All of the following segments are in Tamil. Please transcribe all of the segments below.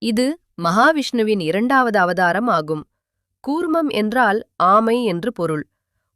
இது மகாவிஷ்ணுவின் இரண்டாவது அவதாரம் ஆகும். கூர்மம் என்றால் ஆமை என்று பொருள்.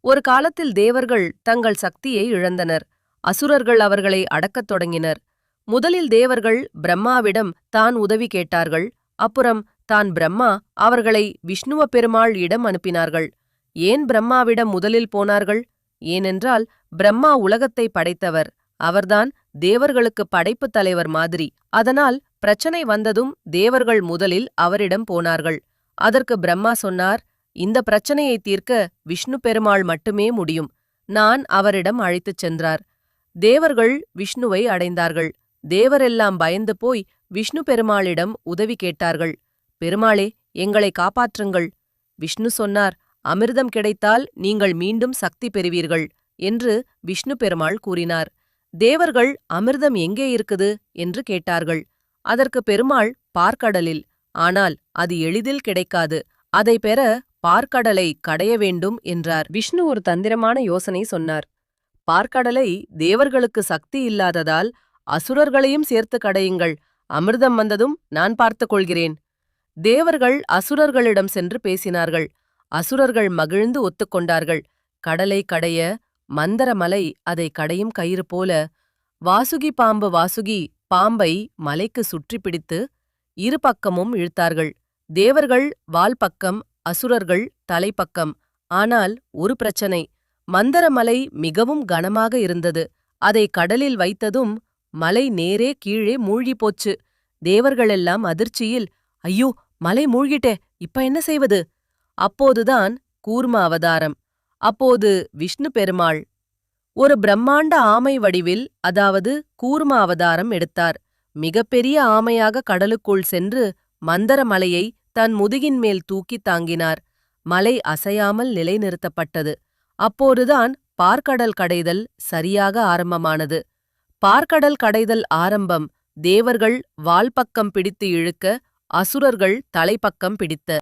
ஒரு காலத்தில் தேவர்கள் தங்கள் சக்தியை இழந்தனர். அசுரர்கள் அவர்களை அடக்கத் தொடங்கினர். முதலில் தேவர்கள் பிரம்மாவிடம் தான் உதவி கேட்டார்கள். அப்புறம் தான் பிரம்மா அவர்களை விஷ்ணுவ பெருமாள் இடம் அனுப்பினார்கள். ஏன் பிரம்மாவிடம் முதலில் போனார்கள்? ஏனென்றால் பிரம்மா உலகத்தை படைத்தவர். அவர்தான் தேவர்களுக்கு படைப்புத் தலைவர் மாதிரி. அதனால் பிரச்சனை வந்ததும் தேவர்கள் முதலில் அவரிடம் போனார்கள். அதற்கு பிரம்மா சொன்னார், இந்த பிரச்சனையை தீர்க்க விஷ்ணு பெருமாள் மட்டுமே முடியும். நான் அவரிடம் அழைத்துச் சென்றார். தேவர்கள் விஷ்ணுவை அடைந்தார்கள். தேவரெல்லாம் பயந்து போய் விஷ்ணு பெருமாளிடம் உதவி கேட்டார்கள். பெருமாளே, எங்களை காப்பாற்றுங்கள். விஷ்ணு சொன்னார், அமிர்தம் கிடைத்தால் நீங்கள் மீண்டும் சக்தி பெறுவீர்கள் என்று விஷ்ணு பெருமாள் கூறினார். தேவர்கள் அமிர்தம் எங்கே இருக்குது என்று கேட்டார்கள். அதற்கு பெருமாள், பார்க்கடலில். ஆனால் அது எளிதில் கிடைக்காது. அதை பெற பார்க்கடலை கடைய வேண்டும் என்றார். விஷ்ணு ஒரு தந்திரமான யோசனை சொன்னார். பார்க்கடலை தேவர்களுக்கு சக்தி இல்லாததால் அசுரர்களையும் சேர்த்து கடையுங்கள். அமிர்தம் வந்ததும் நான் பார்த்துக் கொள்கிறேன். தேவர்கள் அசுரர்களிடம் சென்று பேசினார்கள். அசுரர்கள் மகிழ்ந்து ஒத்துக்கொண்டார்கள். கடலை கடைய மந்தரமலை அதை கடையும் கயிறு போல. வாசுகி பாம்பை மலைக்கு சுற்றி பிடித்து இரு பக்கமும் இழுத்தார்கள். தேவர்கள் வால் பக்கம், அசுரர்கள் தலைப்பக்கம். ஆனால் ஒரு பிரச்சனை. மந்தரமலை மிகவும் கனமாக இருந்தது. அதை கடலில் வைத்ததும் மலை நேரே கீழே மூழ்கிப் போச்சு. தேவர்களெல்லாம் அதிர்ச்சியில், ஐயோ, மலை மூழ்கிட்டே, இப்ப என்ன செய்வது? அப்போதுதான் கூர்ம அவதாரம். அப்போது விஷ்ணு பெருமாள் ஒரு பிரம்மாண்ட ஆமை வடிவில், அதாவது கூர்ம அவதாரம் எடுத்தார். மிகப்பெரிய ஆமையாக கடலுக்குள் சென்று மந்தரமலையை தன் முதுகின் மேல் தூக்கித் தாங்கினார். மலை அசையாமல் நிலைநிறுத்தப்பட்டது. அப்போதுதான் பார்க்கடல் கடைதல் சரியாக ஆரம்பமானது. பார்க்கடல் கடைதல் ஆரம்பம். தேவர்கள் வால்பக்கம் பிடித்து இழுக்க, அசுரர்கள் தலைப்பக்கம் பிடித்த